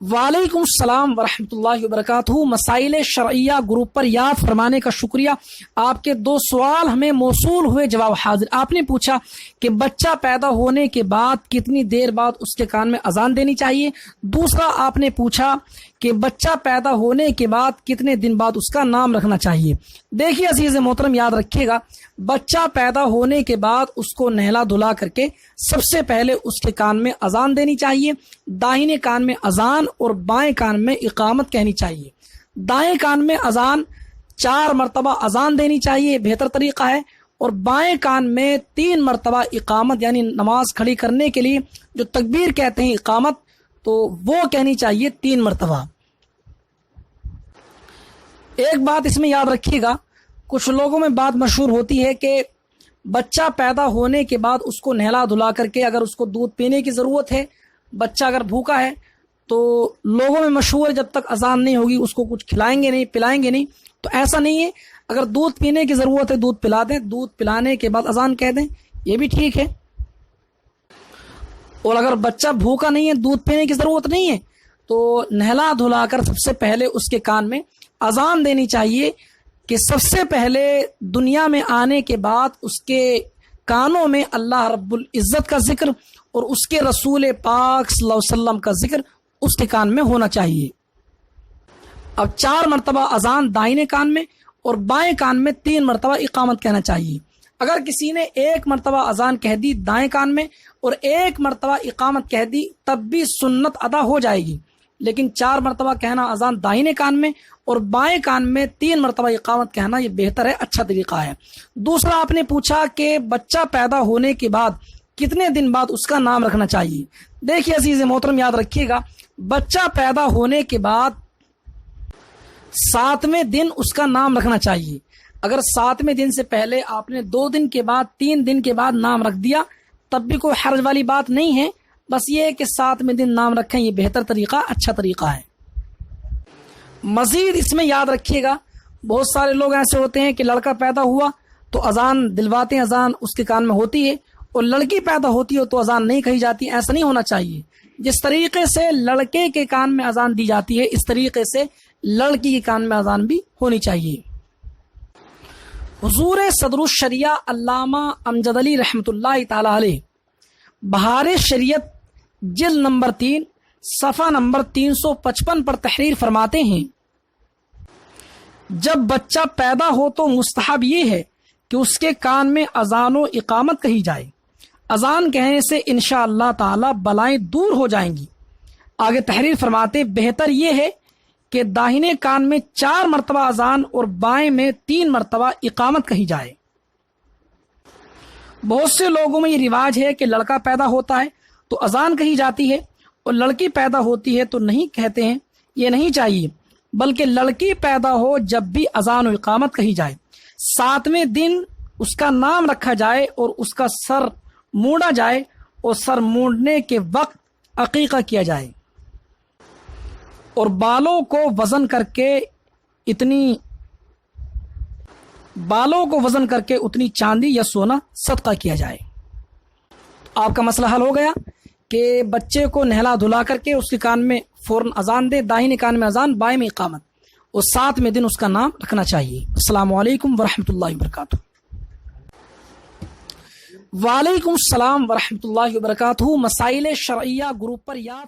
وعلیکم السلام ورحمۃ اللہ وبرکاتہ۔ مسائل شرعیہ گروپ پر یاد فرمانے کا شکریہ۔ آپ کے دو سوال ہمیں موصول ہوئے، جواب حاضر۔ آپ نے پوچھا کہ بچہ پیدا ہونے کے بعد کتنی دیر بعد اس کے کان میں اذان دینی چاہیے۔ دوسرا آپ نے پوچھا کہ بچہ پیدا ہونے کے بعد کتنے دن بعد اس کا نام رکھنا چاہیے۔ دیکھیے عزیز محترم، یاد رکھیے گا، بچہ پیدا ہونے کے بعد اس کو نہلا دھلا کر کے سب سے پہلے اس کے کان میں اذان دینی چاہیے۔ داہنے کان میں اذان اور بائیں کان میں اقامت کہنی چاہیے۔ دائیں کان میں اذان 4 مرتبہ اذان دینی چاہیے، بہتر طریقہ ہے، اور بائیں کان میں 3 مرتبہ اقامت، یعنی نماز کھڑی کرنے کے لیے جو تکبیر کہتے ہیں اقامت، تو وہ کہنی چاہیے 3 مرتبہ۔ ایک بات اس میں یاد رکھیے گا، کچھ لوگوں میں بات مشہور ہوتی ہے کہ بچہ پیدا ہونے کے بعد اس کو نہلا دھلا کر کے اگر اس کو دودھ پینے کی ضرورت ہے، بچہ اگر بھوکا ہے تو لوگوں میں مشہور ہے جب تک اذان نہیں ہوگی اس کو کچھ کھلائیں گے نہیں، پلائیں گے نہیں۔ تو ایسا نہیں ہے، اگر دودھ پینے کی ضرورت ہے دودھ پلا دیں، دودھ پلانے کے بعد اذان کہہ دیں، یہ بھی ٹھیک ہے۔ اور اگر بچہ بھوکا نہیں ہے، دودھ پینے کی ضرورت نہیں ہے، تو نہلا دھلا کر سب سے پہلے اس کے کان میں اذان دینی چاہیے کہ سب سے پہلے دنیا میں آنے کے بعد اس کے کانوں میں اللہ رب العزت کا ذکر اور اس کے رسول پاک صلی اللہ علیہ وسلم کا ذکر اس کے کان میں ہونا چاہیے۔ اب 4 مرتبہ اذان دائنے کان میں اور بائیں کان میں 3 مرتبہ اقامت کہنا چاہیے۔ اگر کسی نے 1 مرتبہ اذان کہہ دی دائیں کان میں اور 1 مرتبہ اقامت کہہ دی، تب بھی سنت ادا ہو جائے گی، لیکن 4 مرتبہ کہنا اذان دائنے کان میں اور بائیں کان میں 3 مرتبہ اقامت کہنا یہ بہتر ہے، اچھا طریقہ ہے۔ دوسرا آپ نے پوچھا کہ بچہ پیدا ہونے کے بعد کتنے دن بعد اس کا نام رکھنا چاہیے۔ دیکھیے عزیز محترم، یاد رکھیے گا، بچہ پیدا ہونے کے بعد 7ویں دن اس کا نام رکھنا چاہیے۔ اگر 7ویں دن سے پہلے آپ نے 2 دن کے بعد 3 دن کے بعد نام رکھ دیا تب بھی کوئی حرج والی بات نہیں ہے، بس یہ ہے کہ 7ویں دن نام رکھیں، یہ بہتر طریقہ، اچھا طریقہ ہے۔ مزید اس میں یاد رکھیے گا، بہت سارے لوگ ایسے ہوتے ہیں کہ لڑکا پیدا ہوا تو اذان دلواتے ہیں، اذان اس کے کان میں ہوتی ہے، اور لڑکی پیدا ہوتی ہو تو اذان نہیں کہی جاتی۔ ایسا نہیں ہونا چاہیے۔ جس طریقے سے لڑکے کے کان میں اذان دی جاتی ہے، اس طریقے سے لڑکی کے کان میں اذان بھی ہونی چاہیے۔ حضور صدر الشریعہ علامہ امجد علی رحمۃ اللہ تعالی علیہ بہار شریعت جلد نمبر 3 صفحہ نمبر 355 پر تحریر فرماتے ہیں، جب بچہ پیدا ہو تو مستحب یہ ہے کہ اس کے کان میں اذان و اقامت کہی جائے۔ اذان کہنے سے انشاءاللہ تعالی بلائیں دور ہو جائیں گی۔ آگے تحریر فرماتے، بہتر یہ ہے کہ داہنے کان میں 4 مرتبہ اذان اور بائیں میں 3 مرتبہ اقامت کہی جائے۔ بہت سے لوگوں میں یہ رواج ہے کہ لڑکا پیدا ہوتا ہے تو اذان کہی جاتی ہے اور لڑکی پیدا ہوتی ہے تو نہیں کہتے ہیں، یہ نہیں چاہیے، بلکہ لڑکی پیدا ہو جب بھی اذان و اقامت کہی جائے، 7ویں دن اس کا نام رکھا جائے اور اس کا سر مونڈا جائے، اور سر مونڈنے کے وقت عقیقہ کیا جائے، اور بالوں کو وزن کر کے اتنی چاندی یا سونا صدقہ کیا جائے۔ آپ کا مسئلہ حل ہو گیا کہ بچے کو نہلا دھلا کر کے اس کے کان میں فوراً اذان دے، داہنے کان میں اذان، بائیں میں اقامت، اور 7ویں دن اس کا نام رکھنا چاہیے۔ السلام علیکم ورحمۃ اللہ وبرکاتہ۔ وعلیکم السلام ورحمۃ اللہ وبرکاتہ۔ مسائل شرعیہ گروپ پر یاد